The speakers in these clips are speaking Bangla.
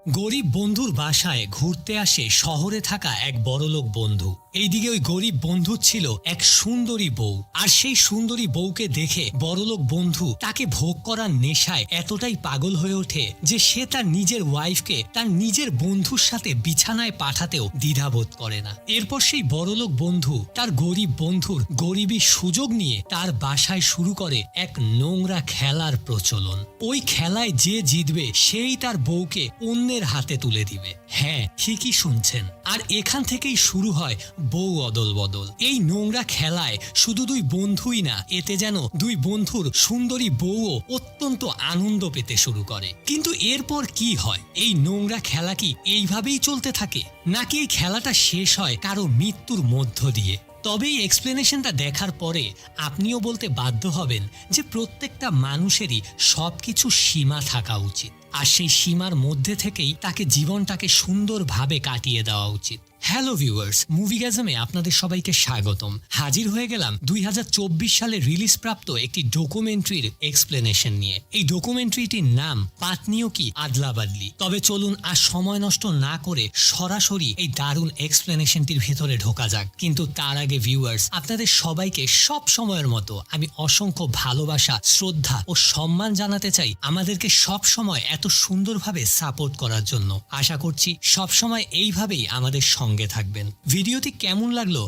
গরিব বন্ধুর বাসায় ঘুরতে আসে শহরে থাকা এক বড়লোক বন্ধু। এইদিকে ওই গরিব বন্ধু ছিল এক সুন্দরী বউ, আর সেই সুন্দরী বউকে দেখে বড়লোক বন্ধু তাকে ভোগ করার নেশায় এতটাই পাগল হয়ে ওঠে যে সে তার নিজের ওয়াইফকে তার নিজের বন্ধুর সাথে বিছানায় পাঠাতেও দ্বিধাবোধ করে না। এরপর সেই বড়লোক বন্ধু তার গরিব বন্ধুর গরিবী সুযোগ নিয়ে তার বাসায় শুরু করে এক নোংরা খেলার প্রচলন। ওই খেলায় যে জিতবে সেই তার বউকে অন্যের হাতে তুলে দিবে। হ্যাঁ, ঠিকই শুনছেন। আর এখান থেকেই শুরু হয় বউ অদল বদল। এই নোংরা খেলায় শুধু দুই বন্ধুই না, এতে যেন দুই বন্ধুর সুন্দরী বউও অত্যন্ত আনন্দ পেতে শুরু করে। কিন্তু এরপর কি হয়? এই নোংরা খেলা কি এইভাবেই চলতে থাকে, নাকি এই খেলাটা শেষ হয় কারো মৃত্যুর মধ্য দিয়ে? তবে এই এক্সপ্লেনেশনটা দেখার পরে আপনিও বলতে বাধ্য হবেন যে প্রত্যেকটা মানুষেরই সবকিছু সীমা থাকা উচিত, আর সেই সীমার মধ্যে থেকেই তাকে জীবনটাকে সুন্দরভাবে কাটিয়ে দেওয়া উচিত। হ্যালো ভিউয়ার্স, মুভিগ্যাজমে আপনাদের সবাইকে স্বাগতম। হাজির হয়ে গেলাম 2024 সালে রিলিজ প্রাপ্ত একটি ডকুমেন্টারির এক্সপ্লেনেশন নিয়ে। এই ডকুমেন্টারিটির নাম পাত্নিও কি আদলা বাদলি। তবে চলুন আর সময় নষ্ট না করে সরাসরি এই দারুণ এক্সপ্লেনেশনটির ভেতরে ঢোকা যাক। কিন্তু তার আগে ভিউয়ার্স, আপনাদের সবাইকে সব সময়ের মতো আমি অসংখ্য ভালোবাসা, শ্রদ্ধা ও সম্মান জানাতে চাই আমাদেরকে সব সময় এত সুন্দরভাবে সাপোর্ট করার জন্য। আশা করছি সব সময় এইভাবেই আমাদের সঙ্গে থাকবেন। ভিডিওটি কেমন লাগলো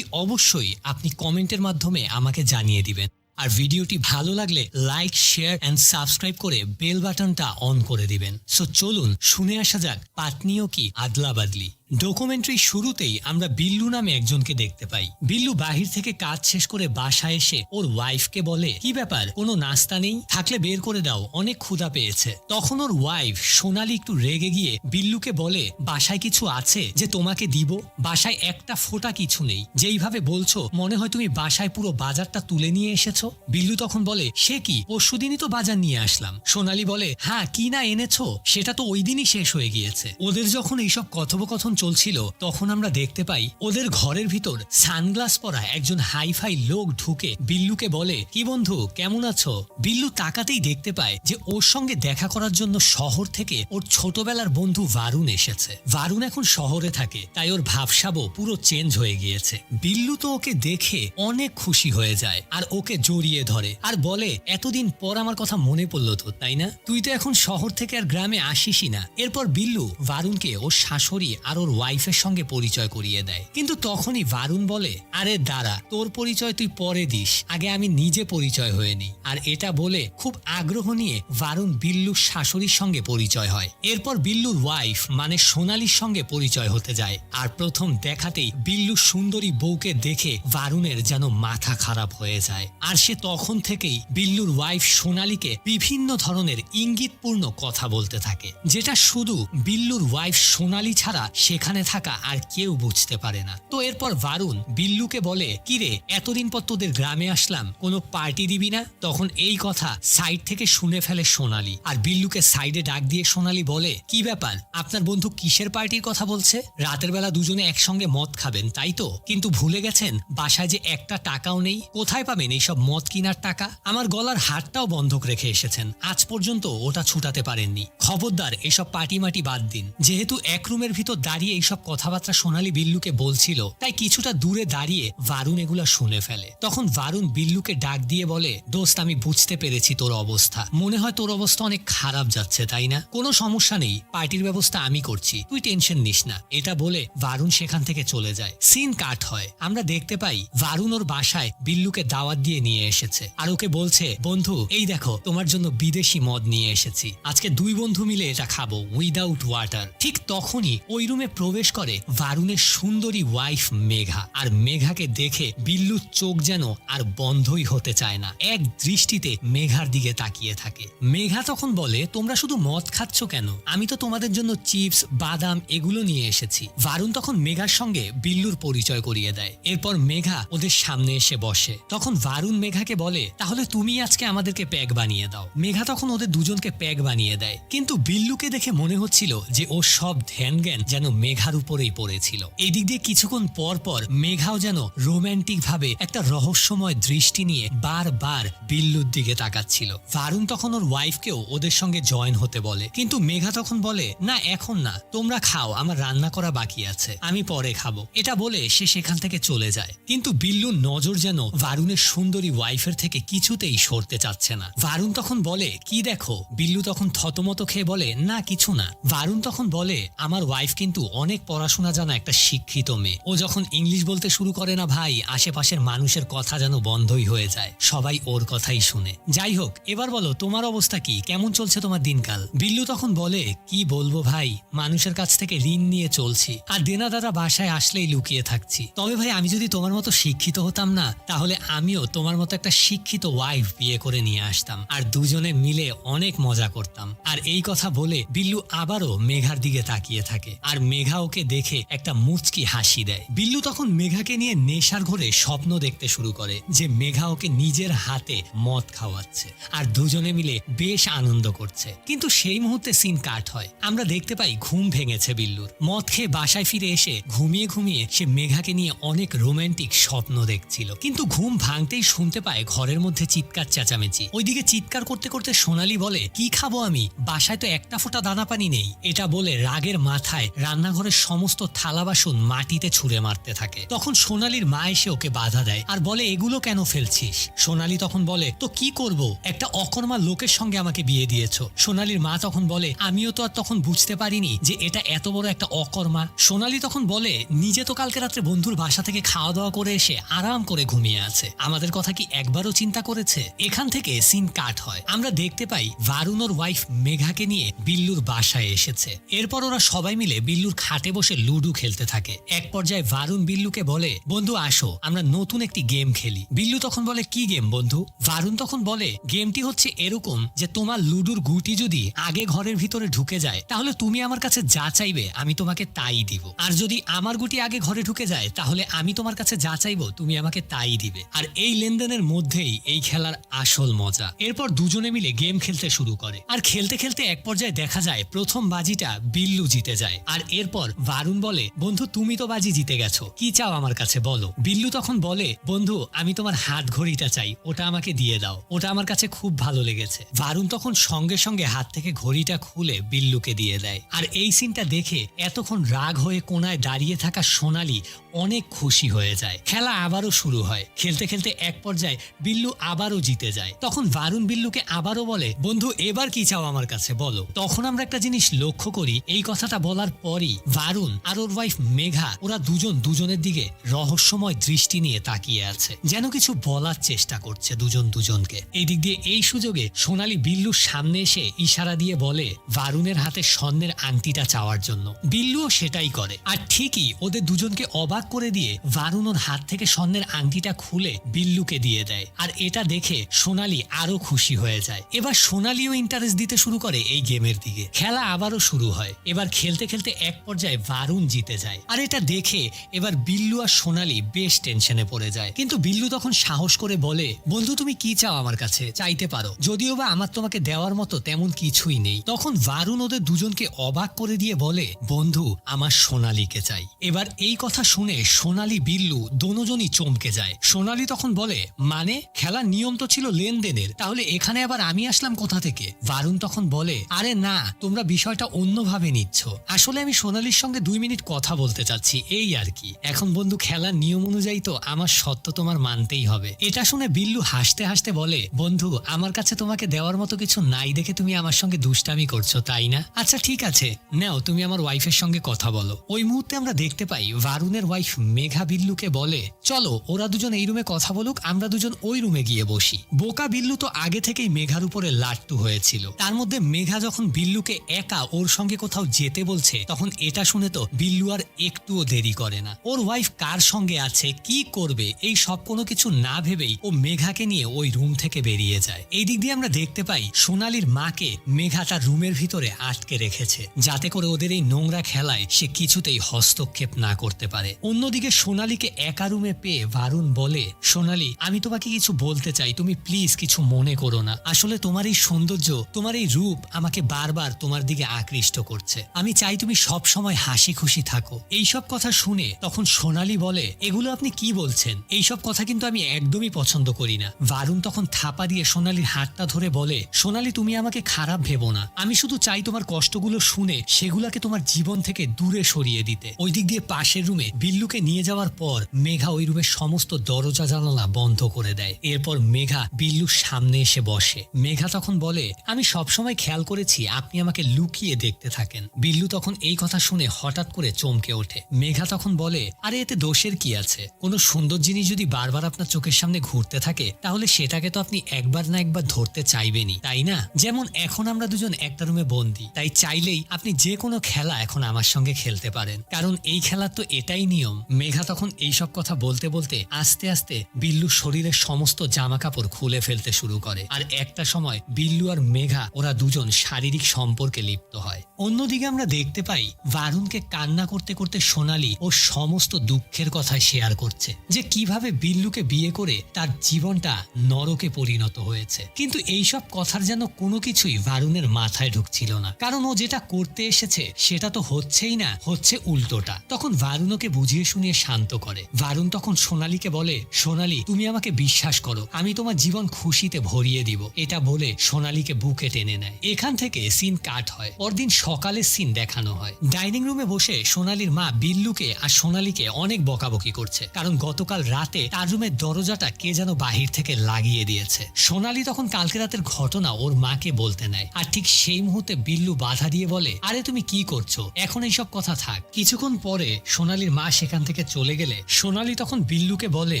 অবশ্যই আপনি কমেন্টের মাধ্যমে আমাকে জানিয়ে দিবেন। আর ভিডিওটি ভালো লাগলে লাইক, শেয়ার এন্ড সাবস্ক্রাইব করে বেল বাটনটা অন করে দিবেন। সো চলুন শুনে আসা যাক পাত্নিও কি আদলা বাদলি। ডকুমেন্টারি শুরুতেই আমরা বিল্লু নামে একজনকে দেখতে পাই। বিল্লু বাহির থেকে কাজ শেষ করে বাসায় এসে ওর ওয়াইফকে বলে, কি ব্যাপার, কোনো নাস্তা নেই? থাকলে বের করে দাও, অনেক ক্ষুধা পেয়েছে। তখন ওর ওয়াইফ সোনালি একটু রেগে গিয়ে বিল্লুকে বলে, বাসায় কিছু আছে যে তোমাকে দিব? বাসায় একটা ফোঁটা কিছু নেই। যেইভাবে বলছো মনে হয় তুমি বাসায় পুরো বাজারটা তুলে নিয়ে এসেছো। বিল্লু তখন বলে, সে কি, পরশুদিনই তো বাজার নিয়ে আসলাম। সোনালি বলে, হ্যাঁ, কি না এনেছো সেটা তো ওই দিনই শেষ হয়ে গিয়েছে। ওদের যখন এইসব কথোপকথন চলছিল তখন আমরা দেখতে পাই ওদের ঘরের ভিতর সানগ্লাস পরা একজন হাইফাই লোক ঢুকে বিল্লুকে বলে, কি বন্ধু, কেমন আছো? বিল্লু তাকাতেই দেখতে পায় যে ওর সঙ্গে দেখা করার জন্য শহর থেকে ওর ছোটবেলার বন্ধু ভারুন এসেছে। ভারুন এখন শহরে থাকে, তাই ওর ভাবসাবও পুরো চেঞ্জ হয়ে গিয়েছে। বিল্লু তো ওকে দেখে অনেক খুশি হয়ে যায় আর ওকে জড়িয়ে ধরে আর বলে, এতদিন পর আমার কথা মনে পড়লো তো, তাই না? তুই তো এখন শহর থেকে আর গ্রামে আসিসই না। এরপর বিল্লু ভারুনকে ওর শাশুড়ি আর ওর ওয়াইফের সঙ্গে পরিচয় করিয়ে দেয়। কিন্তু তখনই ভারুন বলে, আরে দাঁড়া, তোর পরিচয় তুই পরে দিস, আগে আমি নিজে পরিচয় হয়ে নিই। আর এটা বলে খুব আগ্রহ নিয়ে ভারুন বিল্লুর শাশুড়ির সঙ্গে পরিচয় হয়। এরপর বিল্লুর ওয়াইফ মানে সোনালির সঙ্গে পরিচয় হতে যায়। আর প্রথম দেখাতেই বিল্লুর সুন্দরী বউকে দেখে ভারুনের যেন মাথা খারাপ হয়ে যায়। আর সে তখন থেকেই বিল্লুর ওয়াইফ সোনালিকে বিভিন্ন ধরনের ইঙ্গিতপূর্ণ কথা বলতে থাকে, যেটা শুধু বিল্লুর ওয়াইফ সোনালি ছাড়া সেখানে থাকা আর কেউ বুঝতে পারে না। তো এরপর ভারুন বিল্লুকে বলে, কিরে, এতদিন পর তোদের গ্রামে আসলাম, কোনো পার্টি দিবি না? তখন এই কথা সাইড থেকে শুনে ফেলে সোনালি, আর বিল্লুকে সাইডে ডাক দিয়ে সোনালি বলে, কি ব্যাপার, আপনার বন্ধু কিসের পার্টির কথা বলছে? রাতের বেলা দুজনে একসঙ্গে মদ খাবেন, তাই তো? কিন্তু ভুলে গেছেন বাসায় যে একটা টাকাও নেই। কোথায় পাবেন এইসব মদ কিনার টাকা? আমার গলার হারটাও বন্ধক রেখে এসেছেন, আজ পর্যন্ত ওটা ছুটাতে পারেননি। খবরদার এসব পার্টি মাটি বাদ দিন। যেহেতু এক রুমের ভিতর দাঁড়িয়ে এইসব কথাবার্তা সোনালি বিল্লুকে বলছিল, তাই কিছুটা দূরে দাঁড়িয়ে ভারুন এগুলা শুনে ফেলে। তখন ভারুন বিল্লুকে ডাক দিয়ে বলে, দোস্ত, আমি বুঝতে পেরেছি তোর অবস্থা। মনে হয় তোর অবস্থা অনেক খারাপ যাচ্ছে, তাই না? কোনো সমস্যা নেই, পার্টির ব্যবস্থা আমি করছি, তুই টেনশন নিস না। এটা বলে ভারুন সেখান থেকে চলে যায়। সিন কাট হয়। আমরা দেখতে পাই ভারুন ওর বাসায় বিল্লুকে দাওয়াত দিয়ে নিয়ে এসেছে, আর ওকে বলছে, বন্ধু, এই দেখো তোমার জন্য বিদেশি মদ নিয়ে এসেছি, আজকে দুই বন্ধু মিলে এটা খাবো উইদাউট ওয়াটার। ঠিক তখনই ওই রুমে প্রবেশ করে ভারুনের সুন্দরী ওয়াইফ মেঘা। আর মেঘাকে দেখে বিল্লুর চোখ যেন আর বন্ধই হতে চায় না, এক দৃষ্টিতে মেঘার দিকে তাকিয়ে থাকে। মেঘা তখন বলে, তোমরা শুধু মদ খাচ্ছ কেন? আমি তো তোমাদের জন্য চিপস, বাদাম এগুলো নিয়ে এসেছি। ভারুন তখন মেঘার সঙ্গে বিল্লুর পরিচয় করিয়ে দেয়। এরপর মেঘা ওদের সামনে এসে বসে। তখন ভারুন মেঘাকে বলে, তাহলে তুমি আজকে আমাদেরকে প্যাক বানিয়ে দাও। মেঘা তখন ওদের দুজনকে প্যাক বানিয়ে দেয়। কিন্তু বিল্লুকে দেখে মনে হচ্ছিল যে ও সব ধ্যান জ্ঞান যেন মেঘার উপরেই পড়েছিল। এদিক দিয়ে কিছুক্ষণ পর পর মেঘাও যেন রোম্যান্টিক ভাবে একটা রহস্যময় দৃষ্টি নিয়ে বারবার বিল্লুর দিকে তাকাচ্ছিল। ভারুন তখন ওর ওয়াইফকেও ওদের সঙ্গে জয়েন হতে বলে, কিন্তু মেঘা তখন বলে, না এখন না, তোমরা খাও, আমার রান্না করা বাকি আছে, আমি পরে খাবো। এটা বলে সে সেখান থেকে চলে যায়। কিন্তু বিল্লুর নজর যেন ভারুনের সুন্দরী ওয়াইফের থেকে কিছুতেই সরতে চাচ্ছে না। ভারুন তখন বলে, কি দেখো? বিল্লু তখন থতমত খেয়ে বলে, না কিছু না। ভারুন তখন বলে, আমার ওয়াইফ কিন্তু অনেক পড়াশোনা জানা একটা শিক্ষিত মেয়ে। ও যখন ইংলিশ বলতে শুরু করে না ভাই, আশেপাশের মানুষের কথা যেন বন্ধই হয়ে যায়, সবাই ওর কথাই শুনে। যাই হোক, এবার বলো তোমার অবস্থা কি, কেমন চলছে তোমার দিনকাল? বিল্লু তখন বলে, কি বলবো ভাই, মানুষের কাছ থেকে ঋণ নিয়ে চলছি, আর দেনা দাদা বাসায় আসলেই লুকিয়ে থাকছি। তবে ভাই আমি যদি তোমার মতো শিক্ষিত হতাম না, তাহলে আমিও তোমার মতো একটা শিক্ষিত ওয়াইফ বিয়ে করে নিয়ে আসতাম, আর দুজনে মিলে অনেক মজা করতাম। আর এই কথা বলে বিল্লু আবারও মেঘার দিকে তাকিয়ে থাকে, আর মেঘা ওকে দেখে একটা মুচকি হাসি দেয়। বিল্লু তখন মেঘাকে নিয়ে নেশার ঘরে স্বপ্ন দেখতে শুরু করে যে মেঘা ওকে নিজের হাতে মদ খাওয়াচ্ছে, আর দুজনে মিলে বেশ আনন্দ করছে। কিন্তু সেই মুহূর্তে সিন কাট হয়। আমরা দেখতে পাই ঘুম ভেঙেছে বিল্লুর। মদ খেয়ে বাসায় ফিরে এসে ঘুমিয়ে ঘুমিয়ে সে মেঘাকে নিয়ে অনেক রোমান্টিক স্বপ্ন দেখছিল। কিন্তু ঘুম ভাঙতেই শুনতে পায় ঘরের মধ্যে চিৎকার চেঁচামেচি। ওইদিকে চিৎকার করতে করতে সোনালি বলে, কি খাবো আমি, বাসায় তো একটা ফোঁটা দানা পানি নেই। এটা বলে রাগের মাথায় রান্নাঘরের সমস্ত থালা বাসন মাটিতে ছুঁড়ে মারতে থাকে। তখন সোনালির মা এসে ওকে বাধা দেয় আর বলে, এগুলো কেন ফেলছিস? সোনালি তখন বলে, তো কি করব, একটা অকর্মা লোকের সঙ্গে আমাকে বিয়ে দিয়েছো। সোনালির মা তখন বলে, আমিও তো আর তখন বুঝতে পারিনি যে এটা এত বড় একটা অকর্মা। সোনালি তখন বলে, নিজে তো কালকে রাত্রে বন্ধুর বাসা থেকে খাওয়া দাওয়া করে এসে আরাম করে ঘুমিয়ে আছে, আমাদের কথা কি একবারও চিন্তা করেছে? এখান থেকে সিন কাট হয়। আমরা দেখতে পাই ভারুন ওর ওয়াইফ মেঘাকে নিয়ে বিল্লুর বাসায় এসেছে। এরপর ওরা সবাই মিলে বিল্লুর খাটে বসে লুডু খেলতে থাকে। এক পর্যায়ে ভারুন বিল্লুকে বলে, বন্ধু আসো আমরা নতুন একটি গেম খেলি। বিল্লু তখন বলে, কি গেম বন্ধু? ভারুন তখন বলে, গেমটি হচ্ছে এরকম যে তোমার লুডুর গুটি যদি আগে ঘরের ভিতরে ঢুকে যায়, তাহলে তুমি আমার কাছে যা চাইবে আমি তোমাকে তাই দিব, আর যদি আমার গুটি আগে ঘরে ঢুকে যায়, তাহলে আমি তোমার কাছে যা চাইবো তুমি আমাকে তাই দিবে। আর এই লেনদেনের মধ্যেই এই খেলার আসল মজা। এরপর দুজনে মিলে গেম খেলতে শুরু করে, আর খেলতে খেলতে এক পর্যায়ে দেখা যায় প্রথম বাজিটা বিল্লু জিতে যায়। আর এরপর ভারুন বলে, বন্ধু তুমি তো বাজি জিতে গেছো, কি চাও আমার কাছে বলো? বিল্লু তখন বলে, বন্ধু আমি তোমার হাত ঘড়িটা চাই, ওটা আমাকে দিয়ে দাও, ওটা আমার কাছে খুব ভালো লেগেছে। ভারুন তখন সঙ্গে সঙ্গে হাত থেকে ঘড়িটা খুলে বিল্লুকে দিয়ে দেয়। আর এই সিনটা দেখে এতক্ষণ রাগ হয়ে কোনায় দাঁড়িয়ে থাকা সোনালি অনেক খুশি হয়ে যায়। খেলা আবারও শুরু হয়। খেলতে খেলতে এক পর্যায়ে বিল্লু আবারও জিতে যায়। তখন ভারুন বিল্লুকে আবারও বলে, বন্ধু এবার কি চাও আমার কাছে বলো? তখন আমরা একটা জিনিস লক্ষ্য করি, এই কথাটা বলার পরই ভারুন আর ওর ওয়াইফ মেঘা ওরা দুজন দুজনের দিকে রহস্যময় দৃষ্টি নিয়ে তাকিয়ে আছে, যেন কিছু বলার চেষ্টা করছে দুজন দুজনকে। এই দিক দিয়ে এই সুযোগে সোনালি বিল্লুর সামনে এসে ইশারা দিয়ে বলে ভারুনের হাতে স্বর্ণের আংটিটা চাওয়ার জন্য। বিল্লুও সেটাই করে, আর ঠিকই ওদের দুজনকে অবাক করে দিয়ে ভারুন ওর হাত থেকে স্বর্ণের আংটিটা খুলে বিল্লুকে দিয়ে দেয়। আর এটা দেখে সোনালি আরো খুশি হয়ে যায়। এবার সোনালিও ইন্টারেস্ট দিতে শুরু করে এই গেমের দিকে। খেলা আবারও শুরু হয়। এবার খেলতে খেলতে এক পর্যায়ে ভারুন জিতে যায়। আর এটা দেখে এবার বিল্লু আর সোনালি বেশ টেনশনে পড়ে যায়। কিন্তু বিল্লু তখন সাহস করে বলে, বন্ধু তুমি কি চাও আমার কাছে, চাইতে পারো, যদিও বা আমার তোমাকে দেওয়ার মতো তেমন কিছুই নেই। তখন ভারুন ওদের দুজনকে অবাক করে দিয়ে বলে, বন্ধু আমার সোনালিকে চাই। এবার এই কথা শুনে সোনালি বিল্লু দোনোজনই চমকে যায়। সোনালি তখন বলে, মানে খেলার নিয়ম তো ছিল লেনদেনের, তাহলে এখানে আবার আমি আসলাম কোথা থেকে? ভারুন তখন বলে, আরে না, তোমরা বিষয়টা অন্যভাবে নিচ্ছ, আসলে আমি সোনালির সঙ্গে 2 মিনিট কথা বলতে চাচ্ছি, এই আর কি। এখন বন্ধু খেলার নিয়ম অনুযায়ী তো আমার সত্য তোমার মানতেই হবে। এটা শুনে বিল্লু হাসতে হাসতে বলে, বন্ধু আমার কাছে তোমাকে দেওয়ার মতো কিছু নাই দেখে তুমি আমার সঙ্গে দুষ্টামি করছো তাই না? আচ্ছা ঠিক আছে, নাও তুমি আমার ওয়াইফের সঙ্গে কথা বলো। ওই মুহূর্তে আমরা দেখতে পাই ভারুনের ওয়াইফ মেঘা বিল্লুকে বলে, চলো ওরা দুজন এই রুমে কথা বলুক, আমরা দুজন ওই রুমে গিয়ে বসি। বোকা বিল্লু তো আগে থেকেই মেঘার উপরে লাট্টু হয়েছিল। তার মধ্যে মেঘা যখন বিল্লুকে একা ওর সঙ্গে কোথাও যেতে বলছে, তখন এটা শুনে তো বিল্লু আর একটুও দেরি করে না। ওর ওয়াইফ কার সঙ্গে আছে, কি করবে, এই সব কোনো কিছু না ভেবেই ও মেঘাকে নিয়ে ওই রুম থেকে বেরিয়ে যায়। এই দিক দিয়ে আমরা দেখতে পাই সোনালির মাকে মেঘা তার রুমের ভিতরে আটকে রেখেছে, যাতে করে ওদের এই নোংরা খেলায় সে কিছুতেই হস্তক্ষেপ না করতে পারে। অন্যদিকে সোনালিকে একা রুমে পেয়ে ভারুন বলে, সোনালি আমি তোমাকে কিছু বলতে চাই, তুমি প্লিজ কিছু মনে করো না। আসলে তোমার এই সৌন্দর্য, তোমার এই রূপ আমাকে বারবার তোমার দিকে আকৃষ্ট করছে। আমি চাই তুমি সব সময় হাসি খুশি থাকো। এইসব কথা শুনে তখন সোনালি বলে, এগুলো আপনি কি বলছেন? এইসব কথা কিন্তু আমি একদমই পছন্দ করি না। বারুণ তখন থাপা দিয়ে সোনালির হাতটা ধরে বলে, সোনালি তুমি আমাকে খারাপ ভেবো না, আমি শুধু চাই তোমার কষ্টগুলো শুনে সেগুলোকে তোমার জীবন থেকে দূরে সরিয়ে দিতে। ওই দিক দিয়ে পাশের রুমে বিল্লুকে নিয়ে যাওয়ার পর মেঘা ওই রুমের সমস্ত দরজা জানালা বন্ধ করে দেয়। এরপর মেঘা বিল্লুর সামনে এসে বসে। মেঘা তখন বলে, আমি সবসময় খেয়াল করেছি আপনি আমাকে লুকিয়ে দেখতে থাকেন। বিল্লু তখন এই কথা শুনে হঠাৎ করে চমকে ওঠে। মেঘা তখন বলে, আরে এতে দোষের কি আছে? কোনো সুন্দর জিনিস যদি বারবার আপনার চোখের সামনে ঘুরতে থাকে তাহলে সেটাকে তো আপনি একবার না একবার ধরতে চাইবেনই, তাই না? যেমন এখন আমরা দুজন একটা রুমে বন্দি, তাই চাইলেই আপনি যে কোনো খেলা এখন আমার সঙ্গে খেলতে পারেন, কারণ এই খেলার তো এটাই নিয়ম। মেঘা তখন এইসব কথা বলতে বলতে আস্তে আস্তে বিল্লুর শরীরের সমস্ত জামা কাপড় খুলে ফেলতে শুরু করে। আর একটা সময় বিল্লু আর মেঘা ওরা দুজন শারীরিক সম্পর্কে লিপ্ত হয়। অন্যদিকে আমরা দেখতে পাই বারুণকে কান্না করতে করতে সোনালি ও সমস্ত দুঃখের কথা শেয়ার করছে, যে কিভাবে বিল্লুকে বিয়ে করে তার জীবনটা নরকে পরিণত হয়েছে। কিন্তু এইসব কথার যেন কোনো কিছুই বারুণের মাথায় ঢুকছিল না, কারণ ও যেটা করতে এসেছে সেটা তো হচ্ছেই না, হচ্ছে উল্টোটা। তখন বারুণ ওকে বুঝিয়ে শুনিয়ে শান্ত করে। বারুণ তখন সোনালিকে বলে, সোনালি তুমি আমাকে বিশ্বাস করো, আমি তোমার জীবন খুশিতে ভরিয়ে দিব। এটা বলে সোনালিকে বুকে টেনে নেয়। এখান থেকে সিন কাট হয়। পরদিন সকালের সিন দেখানো হয়। ডাইনিং রুমে বসে সোনালির মা বিল্লুকে আর সোনালিকে অনেক বকাবকি করছে, কারণ গতকাল রাতে তার রুমের দরজাটা কে যেন বাহির থেকে লাগিয়ে দিয়েছে। সোনালি তখন কালকে রাতের ঘটনা ওর মাকে বলতে নেয়, আর ঠিক সেই মুহূর্তে বিল্লু বাধা দিয়ে বলে, আরে তুমি কি করছো, এখন এইসব কথা থাক। কিছুক্ষণ পরে সোনালির মা সেখান থেকে চলে গেলে সোনালি তখন বিল্লুকে বলে,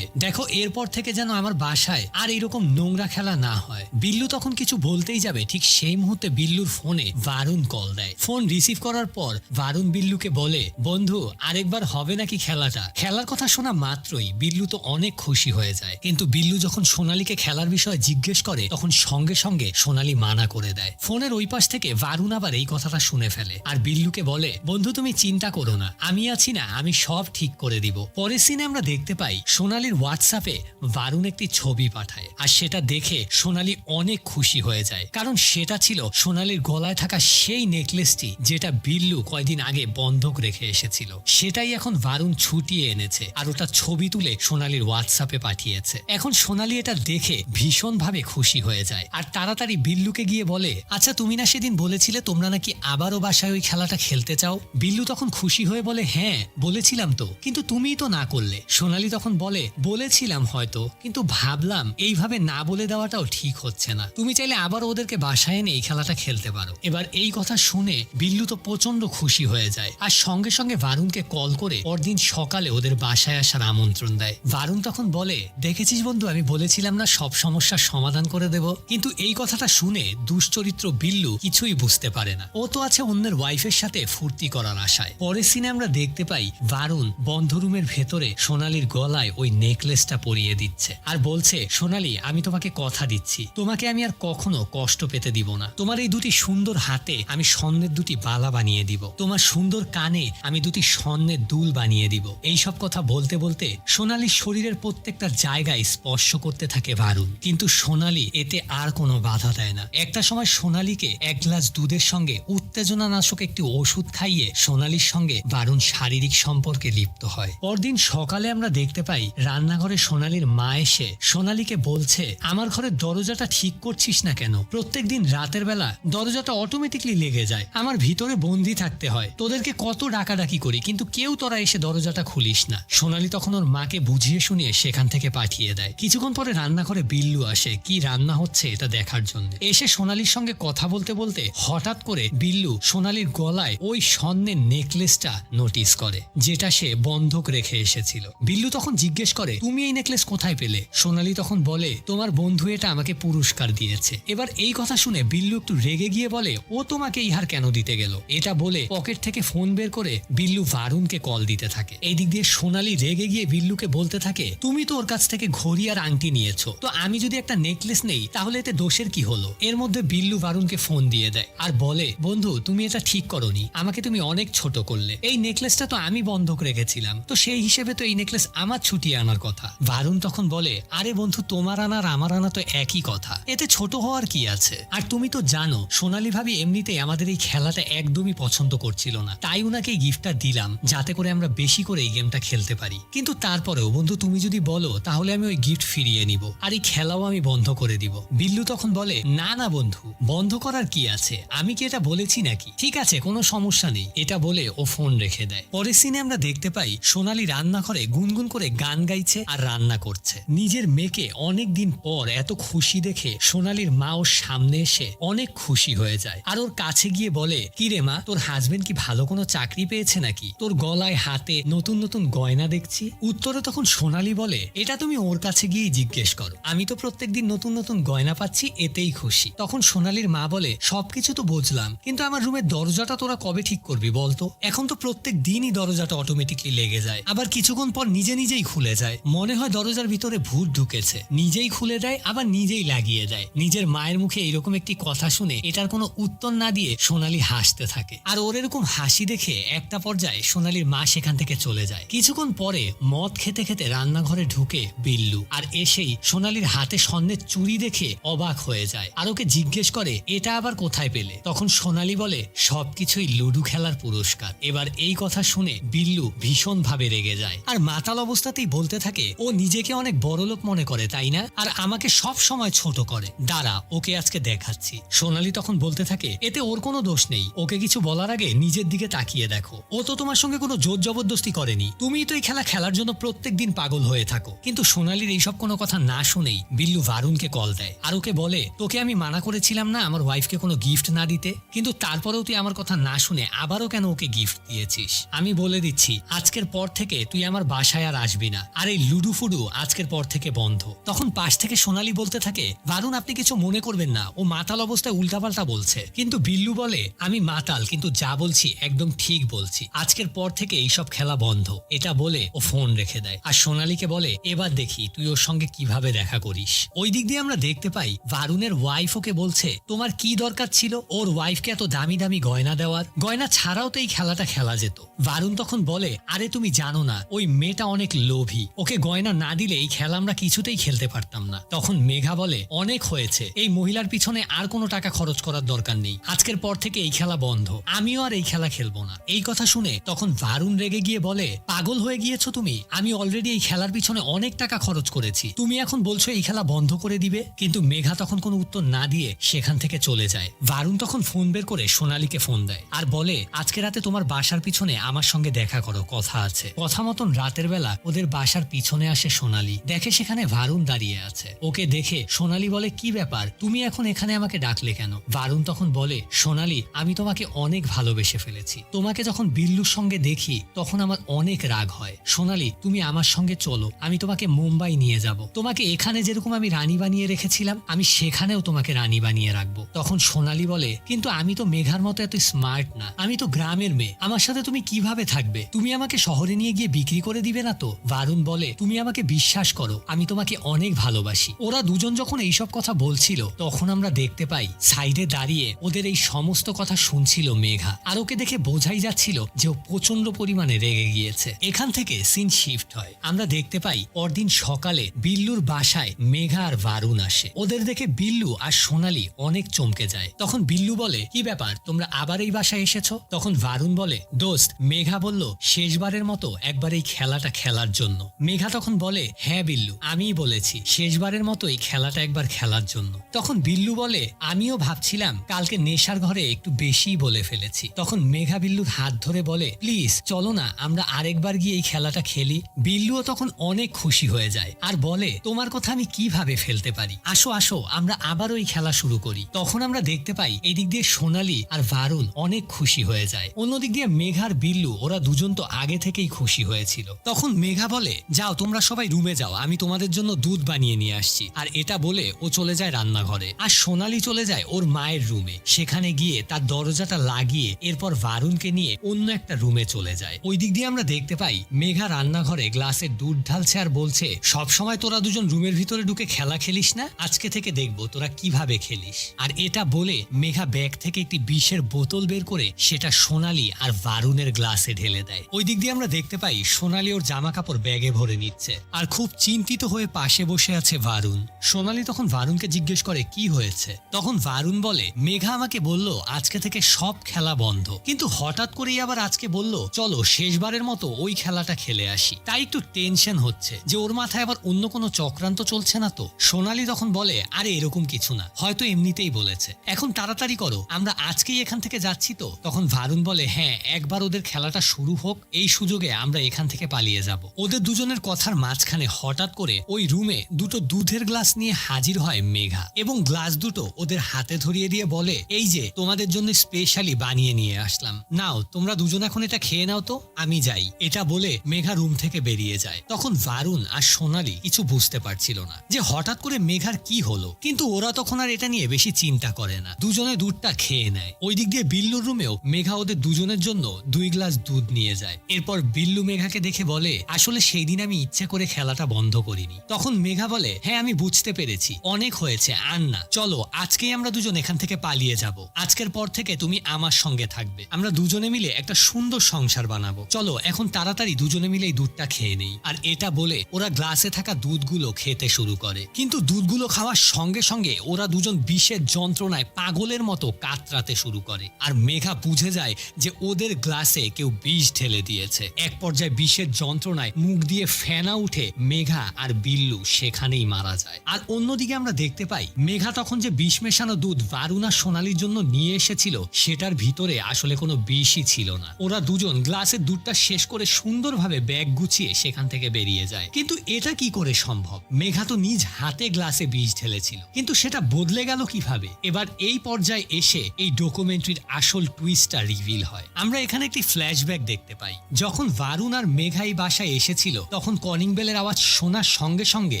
দেখো এরপর থেকে যেন আমার বাসায় আর এরকম নোংরা খেলা না হয়। বিল্লু তখন কিছু বলতেই যাবে, ঠিক সেই মুহূর্তে বিল্লুর ফোনে বারুণ কল দেয়। ফোন রিসিভ করার পর বারুণ বিল্লুকে বলে, বন্ধু আরেকবার হবে নাকি খেলাটা? খেলার কথা শোনা মাত্রই বিল্লু তো অনেক খুশি হয়ে যায়, কিন্তু বিল্লু যখন সোনালিকে খেলার বিষয়ে জিজ্ঞেস করে তখন সঙ্গে সঙ্গে সোনালি মানা করে দেয়। ফোনের ওই পাশ থেকে বারুণ আবার এই কথাটা শুনে ফেলে আর বিল্লুকে বলে, বন্ধু তুমি চিন্তা করো না, আমি আছি না, আমি সব ঠিক করে দিব। পরের সিনে আমরা দেখতে পাই সোনালির হোয়াটসঅ্যাপে বারুণ একটি ছবি পাঠায়, আর সেটা দেখে সোনালি অনেক খুশি হয়ে যায়, কারণ সেটা ছিল সোনালির গলায় থাকা সেই নেকলেসটি যেটা বিল্লু কয়দিন আগে বন্ধক রেখে এসেছিল। সেটাই এখন বারুণ ছুটিয়ে এনেছে আর ওটা ছবি তুলে সোনালির হোয়াটসঅ্যাপে পাঠিয়েছে। এখন সোনালি এটা দেখে ভীষণভাবে খুশি হয়ে যায় আর তাড়াতাড়ি বিল্লুকে গিয়ে বলে, আচ্ছা তুমি না সেদিন বলেছিলে তোমরা নাকি আবারও বাসায় ওই খেলাটা খেলতে চাও? বিল্লু তখন খুশি হয়ে বলে, হ্যাঁ বলেছিলাম তো, কিন্তু তুমিই তো না করলে। সোনালি তখন বলে, বলেছিলাম হয়তো, কিন্তু ভাবলাম এইভাবে না বলে দেওয়াটাও ঠিক হচ্ছে না, তুমি চাইলে আবার ওদেরকে বাসায় এনে এই খেলাটা খেলতে পারো। এবার এই কথা শুনে বিল্লু তো প্রচন্ড খুশি হয়ে যায় আর সঙ্গে সঙ্গে বারুণকে কল করে পরদিন সকালে ওদের বাসায় আসার আমন্ত্রণ দেয়। বারুণ তখন বলে, দেখেছিস বন্ধু আমি বলেছিলাম না সব সমস্যার সমাধান করে দেব। কিন্তু এই কথাটা শুনে দুশ্চরিত্র বিল্লু কিছুই বুঝতে পারে না, ও তো আছে অন্যের ওয়াইফের সাথে ফুর্তি করার আশায়। পরের সিনে আমরা দেখতে পাই বারুণ বন্ধ রুমের ভেতরে সোনালির গলায় ওই নেকলেসটা পরিয়ে দিচ্ছে আর বলছে, সোনালি আমি তোমাকে কথা দিচ্ছি, তোমাকে আমি আর কখনো কষ্ট পেতে দিব না। তোমার এই দুটি সুন্দর হাতে আমি স্বর্ণের দুটি বালা বানিয়ে দিব, তোমার সুন্দর কানে আমি দুটি স্বর্ণের দুল বানিয়ে দিব। এইসব কথা বলতে বলতে সোনালির শরীরের প্রত্যেকটা জায়গায় স্পর্শ করতে থাকে বারুণ, কিন্তু সোনালি এতে আর কোনো বাধা দেয় না। একটা সময় সোনালিকে এক গ্লাস দুধের সঙ্গে উত্তেজনা নাশক একটি ওষুধ খাইয়ে সোনালির সঙ্গে বারুণ শারীরিক সম্পর্কে লিপ্ত হয়। পরদিন সকালে আমরা দেখতে পাই রান্নাঘরে সোনালির মা এসে সোনালিকে বলছে, আমার ঘরের দরজাটা ঠিক করছিস না কেন? প্রত্যেকদিন রাতের বেলা দরজাটা অটোমেটিকলি লেগে যায়, আমার ভিতরে বন্দি থাকতে হয়, তোদেরকে কত ডাকাডাকি করি কিন্তু কেউ তোরা এসে দরজাটা খুলিস না। সোনালি তখন ওর মাকে বুঝিয়ে শুনিয়ে সেখান থেকে পাঠিয়ে দেয়। কিছুক্ষণ পরে রান্নাঘরে বিল্লু আসে কি রান্না হচ্ছে এটা দেখার জন্য। এসে সোনালির সঙ্গে কথা বলতে বলতে হঠাৎ করে বিল্লু সোনালির গলায় ওই স্বর্ণের নেকলেসটা নোটিস করে যেটা সে বন্ধক রেখে এসেছিল। বিল্লু তখন জিজ্ঞেস করে, তুমি এই নেকলেস কোথায় পেলে? সোনালি তখন বলে, তোমার বন্ধু এটা আমাকে পুরস্কার দিয়েছে। এবার এই কথা শুনে বিল্লু একটু রেগে গিয়ে বলে, ও তোমাকে ইহার কেন দিতে গেল? এটা বলে পকেট থেকে ফোন বের করে বিল্লু বারুণকে কল দিতে থাকে। এই দিক দিয়ে সোনালি রেগে গিয়ে বিল্লুকে বলতে থাকে, তুমি তো ওর কাছ থেকে ঘড়ি আর আংটি নিয়েছো, তো আমি যদি একটা নেকলেস নেই তাহলে এতে দোষের কি হলো? এর মধ্যে বিল্লু বারুণকে ফোন দিয়ে দেয় আর বলে, বন্ধু তুমি এটা ঠিক করনি, আমাকে তুমি অনেক ছোট করলে, এই নেকলেসটা তো আমি বন্ধক রেখেছিলাম, তো সেই হিসেবে তো এই নেকলেস আমার ছুটিয়ে আনার কথা। বারুণ তখন বলে, আরে বন্ধু তোমার আনা আর আমার আনা তো একই কথা, এতে ছোট হওয়ার কি আছে? আর তুমি তো জানো সোনালি ভাবি এমনিতেই আমাদের এই খেলাটা একদমই পছন্দ করছে পারছিল না, তাই উনাকে এই গিফটটা দিলাম যাতে করে আমরা বেশি করে এই গেমটা খেলতে পারি। কিন্তু তারপরেও বন্ধু তুমি যদি বলো তাহলে আমি ওই গিফট ফিরিয়ে নিব আর এই খেলাও আমি বন্ধ করে দিব। বিল্লু তখন বলে, না না বন্ধু, বন্ধ করার কি আছে, আমি কি এটা বলেছি নাকি, ঠিক আছে কোনো সমস্যা নেই, এটা বলে ও ফোন রেখে দেয়। পরের সিনে আমরা দেখতে পাই সোনালী রান্নাঘরে গুনগুন করে গান গাইছে আর রান্না করছে। নিজের মেয়েকে অনেক দিন পর এত খুশি দেখে সোনালীর মা ওর সামনে এসে অনেক খুশি হয়ে যায় আর ওর কাছে গিয়ে বলে, কি রে মা, তোর হাজবেন্ড কি ভালো কোনো চাকরি পেয়েছে নাকি, তোর গলায় হাতে নতুন নতুন গয়না দেখছি। উত্তরে তখন সোনালী বলে, এটা তুমি ওর কাছে গিয়ে জিজ্ঞেস করো, আমি তো প্রত্যেকদিন নতুন নতুন গয়না পাচ্ছি, এতেই খুশি। তখন সোনালীর মা বলে, সবকিছু তো বুঝলাম, কিন্তু আমার রুমের দরজাটা তোরা কবে ঠিক করবি বলতো, এখন তো প্রত্যেক দিনই দরজাটা অটোমেটিকলি লেগে যায়, আবার কিছুক্ষণ পর নিজে নিজেই খুলে যায়, মনে হয় দরজার ভিতরে ভূত ঢুকেছে, নিজেই খুলে দেয় আবার নিজেই লাগিয়ে দেয়। নিজের মায়ের মুখে এরকম একটি কথা শুনে এটার কোনো উত্তর না দিয়ে সোনালী হাসতে থাকে আর ওর এরকম হাসি দেখে একটা পর্যায়ে সোনালীর মা সেখান থেকে চলে যায়। কিছুক্ষণ পরে মদ খেতে খেতে রান্নাঘরে ঢুকে বিল্লু আর এসেই সোনালীর হাতে স্বর্ণের চুড়ি দেখে অবাক হয়ে যায় আর ওকে জিজ্ঞেস করে, এটা আবার কোথায় পেলে। তখন সোনালী বলে, সবকিছুই লুডু খেলার পুরস্কার। এবার এই কথা শুনে বিল্লু ভীষণ ভাবে রেগে যায় আর মাতাল অবস্থাতেই বলতে থাকে, ও নিজেকে অনেক বড়লোক মনে করে তাই না, আর আমাকে সব সময় ছোট করে, দাঁড়া ওকে আজকে দেখাচ্ছি। সোনালী তখন বলতে থাকে, এতে ওর কোনো দোষ নেই, ওকে কিছু বলার আগে নিজের দিকে তাকিয়ে দেখো, ও তো তোমার সঙ্গে কোনো জোর জবরদস্তি করেনি, তুমিই তো এই খেলা খেলার জন্য প্রত্যেক দিন পাগল হয়ে থাকো। কিন্তু সোনালীর এইসব কোনো কথা না শুনেই বিল্লু ভারুনকে কল দেয় আর ওকে বলে, তোকে আমি মানা করেছিলাম না আমার ওয়াইফকে কোনো গিফট না দিতে, কিন্তু তারপরেও তুই আমার কথা না শুনে আবারও কেন ওকে গিফট দিয়েছিস। আমি বলে দিচ্ছি আজকের পর থেকে তুই আমার বাসায় আর আসবি না, আর এই লুডু ফুডু আজকের পর থেকে বন্ধ। তখন পাশ থেকে সোনালী বলতে থাকে, ভারুন আপনি কিছু মনে করবেন না, ও মাতাল অবস্থায় উল্টাপাল্টা বলছে। কিন্তু বিল্লু বলে, আমি মাতাল কিন্তু যা বলছি একদম ঠিক বলছি, আজকের পর থেকে এইসব খেলা বন্ধ। এটা বলে ও ফোন রেখে দেয় আর সোনালীকে বলে, এবার দেখি তুই ওর সঙ্গে কিভাবে দেখা করিস। ওই দিক দিয়ে আমরা দেখতে পাই ভারুনের ওয়াইফ ওকে বলছে, তোমার কি দরকার ছিল ওর ওয়াইফকে এত দামি দামি গয়না দেওয়ার, গয়না ছাড়াও তো এই খেলাটা খেলা যেত। ভারুন তখন বলে, আরে তুমি জানো না ওই মেয়েটা অনেক লোভী, ওকে গয়না না দিলে এই খেলা আমরা কিছুতেই খেলতে পারতাম না। তখন মেঘা বলে, অনেক হয়েছে, এই মহিলার পিছনে আর কোনো টাকা খরচ করার দরকার নেই, আজকের পর থেকে এই খেলা বন্ধ, আমিও আর এই খেলা খেলবো না। এই কথা শুনে তখন ভারুন রেগে গিয়ে বলে, পাগল হয়ে গিয়েছো তুমি, আমি অলরেডি এই খেলার পিছনে অনেক টাকা খরচ করেছি, তুমি এখন বলছো এই খেলা বন্ধ করে দিবে। কিন্তু মেঘা তখন কোনো উত্তর না দিয়ে সেখান থেকে চলে যায়। ভারুন তখন ফোন বের করে সোনালীকে ফোন দেয় আর বলে, আজকে রাতে তোমার বাসার পিছনে আমার সঙ্গে দেখা করো, কথা আছে। কথা মতন রাতের বেলা ওদের বাসার পিছনে আসে সোনালী, দেখে সেখানে ভারুন দাঁড়িয়ে আছে। ওকে দেখে সোনালী বলে, কি ব্যাপার, তুমি এখন এখানে আমাকে ডাকলে কেন। ভারুন তখন বলে, সোনালী আমি তোমাকে অনেক ভালোবেসে ফেলেছি, তোমাকে যখন বিল্লুর সঙ্গে দেখি তখন আমার অনেক রাগ হয়। সোনালী তুমি আমার সঙ্গে চলো, আমি তোমাকে মুম্বাই নিয়ে যাব, তোমাকে এখানে যেরকম আমি রানী বানিয়ে রেখেছিলাম আমি সেখানেও তোমাকে রানী বানিয়ে রাখবো। তখন সোনালী বলে, কিন্তু আমি তো মেঘার মতো এত স্মার্ট না, আমি তো গ্রামের মেয়ে, আমার সাথে তুমি কিভাবে থাকবে, তুমি আমাকে শহরে নিয়ে গিয়ে বিক্রি করে দিবে না তো। ভারুন বলে, তুমি আমাকে বিশ্বাস করো, আমি তোমাকে অনেক ভালোবাসি। ওরা দুজন যখন এইসব কথা বলছিল তখন আমরা দেখতে পাই সাইডে দাঁড়িয়ে ওদের এই সমস্ত কথা শুনছিল মেঘা, আর ওকে দেখে বোঝাই যাচ্ছিল যে ও প্রচন্ড পরিমাণে রেগে গিয়েছে। এখান থেকে সিন শিফট হয়, আমরা দেখতে পাই পরদিন সকালে বিল্লুর বাসায় মেঘা আর ভারুন আসে। ওদের দেখে বিল্লু আর সোনালী অনেক চমকে যায়। তখন বিল্লু বলে, কি ব্যাপার তোমরা আবার এই বাসায় এসেছো। তখন ভারুন বলে, দোস্ত মেঘা বলল শেষবারের মতো একবার এই খেলাটা খেলার জন্য। মেঘা তখন বলে, হ্যাঁ বিল্লু আমিই বলেছি শেষবারের মতো এই খেলাটা একবার খেলার জন্য। তখন বিল্লু বলে, আমিও ভাবছিলাম কালকে নেশার ঘরে একটু বেশি বলে ফেলেছি। তখন মেঘা বিল্লুর হাত ধরে বলে, প্লিজ চলো না আমরা আরেকবার গিয়ে এই খেলাটা খেলি। বিল্লুও তখন অনেক খুশি হয়ে যায় আর বলে, তোমার কথা আমি কিভাবে ফেলতে পারি, আসো আসো আমরা আবারও এই খেলা শুরু করি। তখন আমরা দেখতে পাই এই দিক দিয়ে সোনালী আর ভারুন অনেক খুশি হয়ে যায়, অন্যদিক দিয়ে মেঘা আর বিল্লু ওরা দুজন তো আগে থেকেই খুশি হয়েছিল। তখন মেঘা বলে, যাও তোমরা সবাই রুমে যাও, আমি তোমাদের জন্য দুধ বানিয়ে নিয়ে আসছি। আর এটা বলে ও চলে যায় রান্নাঘরে আর সোনালী চলে যায় ওর মায়ের রুমে। সেখানে গিয়ে তার দরজাটা লাগিয়ে এরপর ভারুনকে নিয়ে অন্য একটা রুমে চলে যায়। ওই দিক দিয়ে আমরা দেখতে পাই মেঘা রান্নাঘরে গ্লাসে দুধ ঢালছে আর বলছে, সব সময় তোরা দুজন রুমের ভিতরে ঢুকে খেলা খেলিস না, আজকে থেকে দেখবো তোরা কিভাবে খেলিস। আর এটা বলে মেঘা ব্যাগ থেকে একটি বিষের বোতল বের করে সেটা সোনালী আর ভারুনের গ্লাসে ঢেলে দেয়। ওই দিক দিয়ে আমরা দেখতে পাই সোনালী ওর জামা কাপড় ব্যাগে ভরে নিচ্ছে আর খুব চিন্তিত হয়ে পাশে বসে আছে ভারুন। সোনালী তখন ভারুনকে জিজ্ঞেস করে, কি হয়েছে। তখন ভারুন বলে, মেঘা আমাকে বলল আজকে থেকে সব খেলা বন্ধ, কিন্তু হঠাৎ করেই আবার আজকে বলল চলো শেষবারের মতো ওই খেলাটা খেলে আসি। তাই একটু টেনশন হচ্ছে যে ওর মাথায় আবার অন্য কোনো চক্রান্ত চলছে না তো। সোনালি তখন বলে আরে এরকম কিছু না, হয়তো এমনিতেই বলেছে, এখন তাড়াতাড়ি করো, আমরা আজকেই এখান থেকে যাচ্ছি তো। তখন ভারুন বলে হ্যাঁ, একবার ওদের খেলাটা শুরু হোক, এই সুযোগে আমরা এখান থেকে পালিয়ে যাব। ওদের দুজনের কথার মাঝখানে হঠাৎ করে ওই রুমে দুটো দুধের গ্লাস নিয়ে হাজির হয় মেঘা এবং গ্লাস দুটো ওদের হাতে ধরিয়ে দিয়ে বলে এই যে তোমাদের জন্য স্পেশালি বানিয়ে নিয়ে আসলাম, নাও তোমরা দুজন এখন এটা খেয়ে নাও তো, আমি যাই। এটা বলে মেঘা রুম থেকে বেরিয়ে যায়। তখন ভারুন আর সোনালি কিছু বুঝতে পারছিল না যে হঠাৎ করে মেঘার কি হলো, কিন্তু ওরা তখন আর এটা নিয়ে বেশি চিন্তা করে না, দুজনে দুধটা খেয়ে নেয়। ওই দিক দিয়ে বিল্লুর রুমেও মেঘা ওদের দুজনের জন্য 2 গ্লাস দুধ নিয়ে যায়। এরপর বিল্লু মেঘাকে দেখে বলে আসলে সেই দিন আমি ইচ্ছে করে খেলাটা বন্ধ করিনি। তখন মেঘা বলে হ্যাঁ আমি বুঝতে পেরেছি, অনেক হয়েছে, আর না, চলো আজকেই আমরা দুজন এখান থেকে পালিয়ে যাব। আজকের পর থেকে তুমি আমার সঙ্গে থাকবে, আমরা দুজনে মিলে একটা সুন্দর সংসার বানাবো। চলো এখন তাড়াতাড়ি দুজনে মিলে এই দুধটা খেয়ে নেই। আর এটা বলে ওরা গ্লাসে থাকা দুধগুলো খেতে শুরু করে, কিন্তু দুধগুলো খাওয়ার সঙ্গে সঙ্গে ওরা দুজন বিষের যন্ত্রণায় পাগলের মতো কাতরাতে শুরু করে। আর মেঘা বুঝে যায় যে ওদের গ্লাসে কেউ বিষ ঢেলে দিয়েছে। এক পর্যায়ে বিষের যন্ত্রণায় মুখ দিয়ে ফেনা উঠে মেঘা আর বিল্লু সেখানেই মারা যায়। আর অন্যদিকে আমরা দেখতে পাই মেঘা তখন যে বিষ মেশানো দুধ ভারুন আর সোনালির জন্য নিয়ে এসেছিল সেটার ভিতরে আসলে কোনো বিষই ছিল না। ওরা দুজন গ্লাসের দুধটা শেষ করে সুন্দরভাবে ব্যাগ গুছিয়ে সেখান থেকে বেরিয়ে যায়। কিন্তু এটা কি করে সম্ভব? মেঘা তো নিজ হাতে গ্লাসে বিষ ঢেলেছিল, কিন্তু সেটা বদলে গেল কিভাবে? এবার এই পর্যায়ে এসে এই ডকুমেন্টারির আসল টুইস্টটা রিভিল হয়। আমরা এখানে একটি ফ্ল্যাশব্যাক দেখতে পাই। যখন ভারুন আর মেঘা এই বাসায় এসেছিল তখন কলিং বেলের আওয়াজ শোনার সঙ্গে সঙ্গে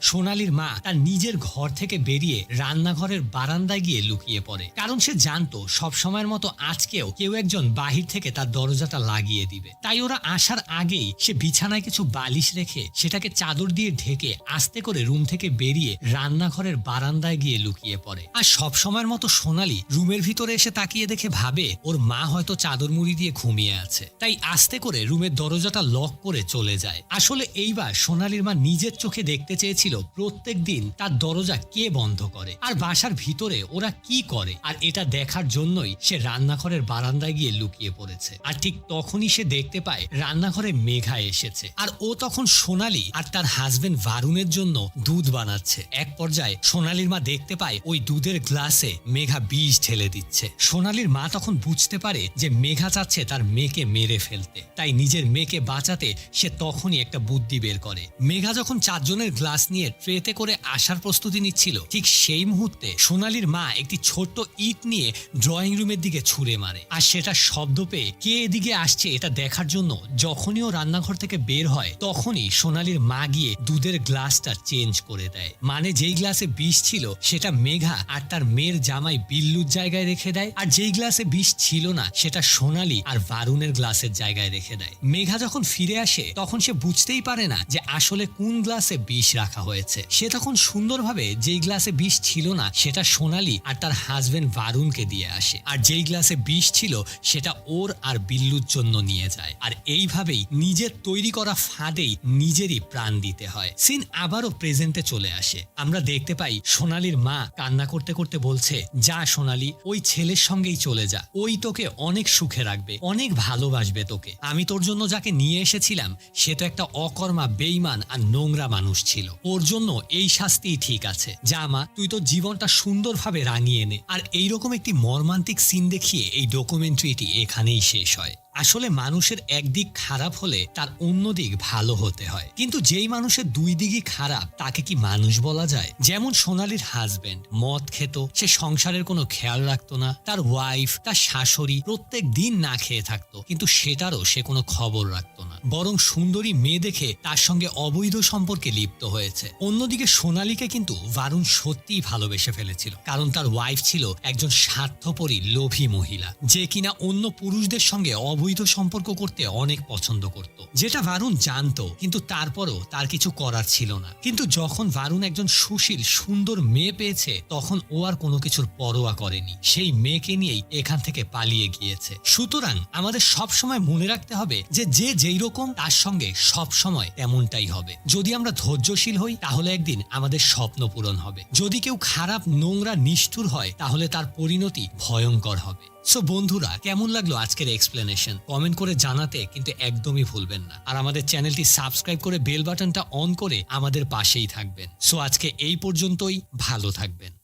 সোনালির মা তার নিজের ঘর থেকে বেরিয়ে রান্নাঘরের বারান্দায় গিয়ে লুকিয়ে পড়ে, কারণ সে জানতো সব সময়ের মতো আজকেও কেউ একজন বাহির থেকে তার দরজাটা লাগিয়ে দিবে। তাই ওরা আসার আগেই সে বিছানায় কিছু বালিশ রেখে সেটাকে চাদর দিয়ে ঢেকে আস্তে করে রুম থেকে বেরিয়ে রান্নাঘরের বারান্দায় গিয়ে লুকিয়ে পড়ে। আর সব সময়ের মতো সোনালি রুমের ভিতরে এসে তাকিয়ে দেখে ভাবে ওর মা হয়তো চাদর মুড়ি দিয়ে ঘুমিয়ে আছে, তাই আস্তে করে রুমের দরজাটা লক করে চলে যায়। আসলে এইবার সোনালির মা নিজের চোখে দেখতে চেয়েছিল প্রত্যেক দিন তার দরজা কে বন্ধ করে আর বাসার ভিতরে ওরা কি করে, আর এটা দেখার জন্যই সে রান্নাঘরের বারান্দায় গিয়ে লুকিয়ে পড়েছে। আর ঠিক তখনই সে দেখতে পায় রান্নাঘরে মেঘা এসেছে, আর ও তখন সোনালি আর তার হাজবেন্ড ভারুনের জন্য দুধ বানাচ্ছে। এক পর্যায়ে সোনালির মা দেখতে পায় ওই দুধের গ্লাসে মেঘা বিষ ঢেলে দিচ্ছে। সোনালির মা তখন বুঝতে পারে যে মেঘা চাচ্ছে তার মেয়েকে মেরে ফেলতে, তাই নিজের মেয়েকে বাঁচাতে সে তখনই একটা বুদ্ধি বের করে। মেঘা যখন 4 জনের গ্লাস নিয়ে ট্রেতে করে আসার প্রস্তুতি নিচ্ছিল ঠিক সেই মুহূর্তে সোনালির মা একটি ছোট্ট ইট নিয়ে ড্রয়িং রুমের দিকে ছুঁড়ে মারে। আর সেটা শব্দ পেয়ে কে এদিকে আসছে এটা দেখার জন্য যখনই ও রান্নাঘর থেকে বের হয় তখনই সোনালির মা গিয়ে দুধের গ্লাসটা চেঞ্জ করে দেয়। মানে যেই গ্লাসে বিষ ছিল সেটা মেঘা আর তার মেয়ের জামাই বিল্লুর জায়গায় রেখে দেয়, আর যেই গ্লাসে বিষ ছিল না সেটা সোনালি আর ভারুনের গ্লাসের জায়গায় রেখে দেয়। মেঘা যখন ফিরে আসে তখন সে বুঝতেই পারে না যে আসলে কোন গ্লাসে বিষ রাখা হয়েছে। সে তখন সুন্দরভাবে যেই গ্লাসে বিষ ছিল না সেটা সোনালি আর তার হাজবেন্ড ভারুনকে দিয়ে আসে, আর যেই গ্লাসে বিষ ছিল সেটা ওর আর বিল্লুর জন্য নিয়ে যায়। আর এইভাবেই নিজের তৈরি করা ফাঁদেই নিজেরই প্রাণ দিতে হয়। সিন আবারও প্রেজেন্টে চলে আসে। আমরা দেখতে পাই সোনালির মা কান্না করতে করতে বলছে যা সোনালি, ওই ছেলের সঙ্গেই চলে যা, ওই তোকে অনেক সুখে রাখবে, অনেক ভালোবাসবে তোকে। আমি তোর জন্য যাকে নিয়ে এসেছিলাম সে তো একটা অকর্মা বেঈমান আর নোংরা মানুষ ছিল, ওর জন্য এই শাস্তিই ঠিক আছে। যা মা, তুই তো জীবনটা সুন্দরভাবে রাঙিয়ে নে। আর এইরকম একটি মর্মান্তিক সিন দেখিয়ে এই ডকুমেন্টারিটি এখানেই শেষ হয়। আসলে মানুষের একদিক খারাপ হলে তার অন্য দিক ভালো হতে হয়, কিন্তু যেই মানুষের 2 দিকই খারাপ তাকে কি মানুষ বলা যায়? যেমন সোনালির হাজবেন্ড মদ খেত, সে সংসারের কোনো খেয়াল রাখতো না, তার ওয়াইফ তার শাশুড়ি প্রত্যেক দিন না খেয়ে থাকতো, কিন্তু সেটারও সে কোনো খবর রাখতো না, বরং সুন্দরী মেয়ে দেখে তার সঙ্গে অবৈধ সম্পর্কে লিপ্ত হয়েছে। অন্যদিকে সোনালিকে কিন্তু ভারুন সত্যিই ভালোবেসে ফেলেছিল, কারণ তার ওয়াইফ ছিল একজন স্বার্থপরী লোভী মহিলা যে কিনা অন্য পুরুষদের সঙ্গে অবৈধ সম্পর্ক করতে অনেক পছন্দ করত, যেটা ভারুন জানতো, কিন্তু তারপরও তার কিছু করার ছিল না। কিন্তু যখন ভারুন একজন সুশীল সুন্দর মেয়ে পেয়েছে তখন ও আর কোনো কিছুর পরোয়া করেনি, সেই মেয়েকে নিয়েই এখান থেকে পালিয়ে গিয়েছে। সুতরাং আমাদের সব সময় মনে রাখতে হবে যে যে যেই রকম যেরকম তার সঙ্গে সব সময় তেমনটাই হবে। যদি আমরা ধৈর্যশীল হই তাহলে একদিন আমাদের স্বপ্ন পূরণ হবে। যদি কেউ খারাপ, নোংরা, নিষ্ঠুর হয় তাহলে তার পরিণতি ভয়ঙ্কর হবে। সো বন্ধুরা, কেমন লাগলো আজকের এক্সপ্লেনেশন? কমেন্ট করে জানাতে কিন্তু একদমই ভুলবেন না। আর আমাদের চ্যানেলটি সাবস্ক্রাইব করে বেল বাটনটা অন করে আমাদের পাশেই থাকবেন। সো আজকে এই পর্যন্তই, ভালো থাকবেন।